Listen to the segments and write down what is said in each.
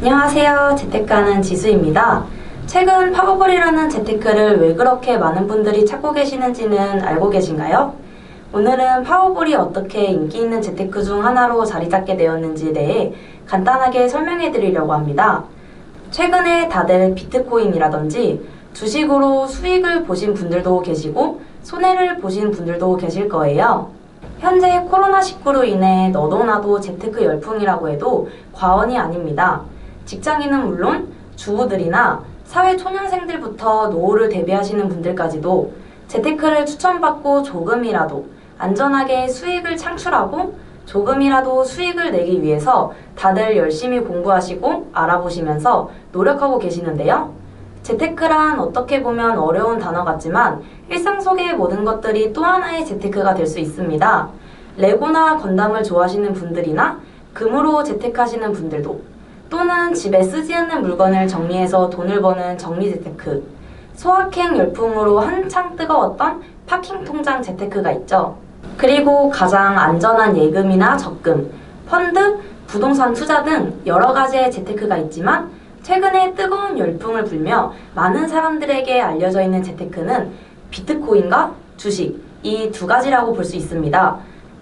안녕하세요. 재테크하는 지수입니다. 최근 파워볼이라는 재테크를 왜 그렇게 많은 분들이 찾고 계시는지는 알고 계신가요? 오늘은 파워볼이 어떻게 인기 있는 재테크 중 하나로 자리 잡게 되었는지에 대해 간단하게 설명해 드리려고 합니다. 최근에 다들 비트코인이라든지 주식으로 수익을 보신 분들도 계시고 손해를 보신 분들도 계실 거예요. 현재 코로나19로 인해 너도 나도 재테크 열풍이라고 해도 과언이 아닙니다. 직장인은 물론 주부들이나 사회 초년생들부터 노후를 대비하시는 분들까지도 재테크를 추천받고 조금이라도 안전하게 수익을 창출하고 조금이라도 수익을 내기 위해서 다들 열심히 공부하시고 알아보시면서 노력하고 계시는데요. 재테크란 어떻게 보면 어려운 단어 같지만 일상 속의 모든 것들이 또 하나의 재테크가 될 수 있습니다. 레고나 건담을 좋아하시는 분들이나 금으로 재테크하시는 분들도 또는 집에 쓰지 않는 물건을 정리해서 돈을 버는 정리재테크, 소확행 열풍으로 한창 뜨거웠던 파킹 통장 재테크가 있죠. 그리고 가장 안전한 예금이나 적금, 펀드, 부동산 투자 등 여러 가지의 재테크가 있지만 최근에 뜨거운 열풍을 불며 많은 사람들에게 알려져 있는 재테크는 비트코인과 주식, 이 두 가지라고 볼 수 있습니다.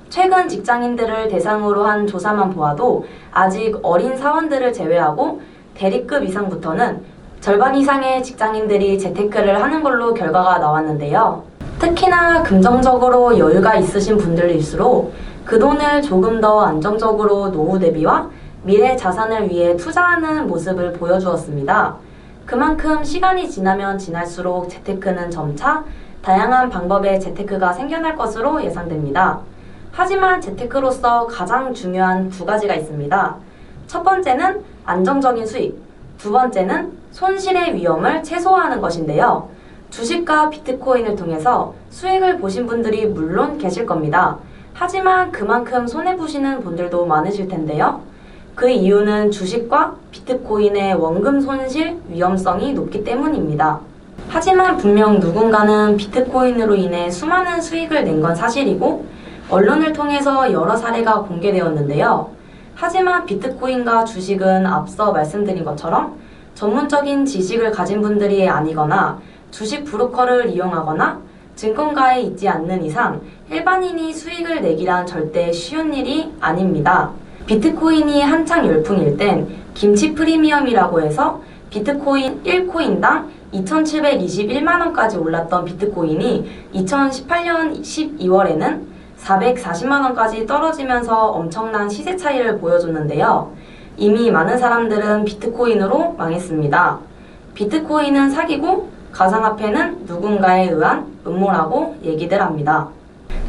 최근 직장인들을 대상으로 한 조사만 보아도 아직 어린 사원들을 제외하고 대리급 이상부터는 절반 이상의 직장인들이 재테크를 하는 걸로 결과가 나왔는데요. 특히나 금전적으로 여유가 있으신 분들일수록 그 돈을 조금 더 안정적으로 노후 대비와 미래 자산을 위해 투자하는 모습을 보여주었습니다. 그만큼 시간이 지나면 지날수록 재테크는 점차 다양한 방법의 재테크가 생겨날 것으로 예상됩니다. 하지만 재테크로서 가장 중요한 두 가지가 있습니다. 첫 번째는 안정적인 수익, 두 번째는 손실의 위험을 최소화하는 것인데요. 주식과 비트코인을 통해서 수익을 보신 분들이 물론 계실 겁니다. 하지만 그만큼 손해보시는 분들도 많으실 텐데요. 그 이유는 주식과 비트코인의 원금 손실 위험성이 높기 때문입니다. 하지만 분명 누군가는 비트코인으로 인해 수많은 수익을 낸 건 사실이고 언론을 통해서 여러 사례가 공개되었는데요. 하지만 비트코인과 주식은 앞서 말씀드린 것처럼 전문적인 지식을 가진 분들이 아니거나 주식 브로커를 이용하거나 증권가에 있지 않는 이상 일반인이 수익을 내기란 절대 쉬운 일이 아닙니다. 비트코인이 한창 열풍일 땐 김치 프리미엄이라고 해서 비트코인 1코인당 2,721만원까지 올랐던 비트코인이 2018년 12월에는 440만원까지 떨어지면서 엄청난 시세 차이를 보여줬는데요. 이미 많은 사람들은 비트코인으로 망했습니다. 비트코인은 사기고 가상화폐는 누군가에 의한 음모라고 얘기들 합니다.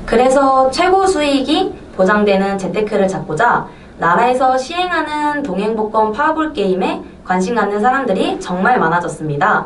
그래서 최고 수익이 보장되는 재테크를 찾고자 나라에서 시행하는 동행복권 파워볼 게임에 관심 갖는 사람들이 정말 많아졌습니다.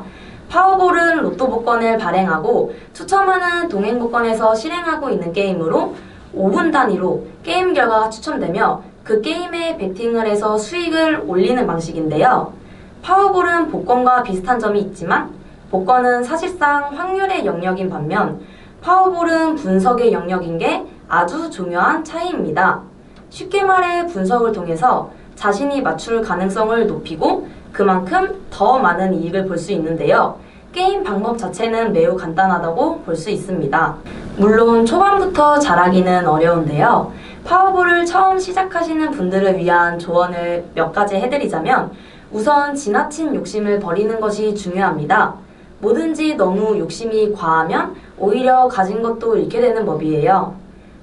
파워볼은 로또 복권을 발행하고 추첨하는 동행복권에서 실행하고 있는 게임으로 5분 단위로 게임 결과가 추첨되며 그 게임에 베팅을 해서 수익을 올리는 방식인데요. 파워볼은 복권과 비슷한 점이 있지만 복권은 사실상 확률의 영역인 반면 파워볼은 분석의 영역인 게 아주 중요한 차이입니다. 쉽게 말해 분석을 통해서 자신이 맞출 가능성을 높이고 그만큼 더 많은 이익을 볼 수 있는데요. 게임 방법 자체는 매우 간단하다고 볼 수 있습니다. 물론 초반부터 잘하기는 어려운데요. 파워볼을 처음 시작하시는 분들을 위한 조언을 몇 가지 해드리자면 우선 지나친 욕심을 버리는 것이 중요합니다. 뭐든지 너무 욕심이 과하면 오히려 가진 것도 잃게 되는 법이에요.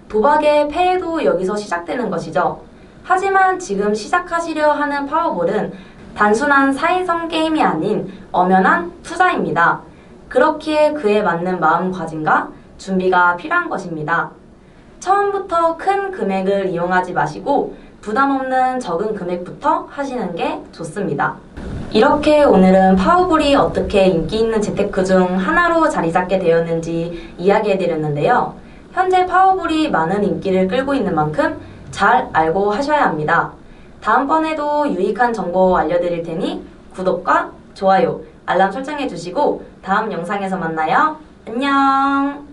도박의 폐해도 여기서 시작되는 것이죠. 하지만 지금 시작하시려 하는 파워볼은 단순한 사회성 게임이 아닌 엄연한 투자입니다. 그렇기에 그에 맞는 마음가짐과 준비가 필요한 것입니다. 처음부터 큰 금액을 이용하지 마시고 부담 없는 적은 금액부터 하시는 게 좋습니다. 이렇게 오늘은 파워볼이 어떻게 인기 있는 재테크 중 하나로 자리 잡게 되었는지 이야기해드렸는데요. 현재 파워볼이 많은 인기를 끌고 있는 만큼 잘 알고 하셔야 합니다. 다음번에도 유익한 정보 알려드릴 테니 구독과 좋아요, 알람 설정해 주시고 다음 영상에서 만나요. 안녕!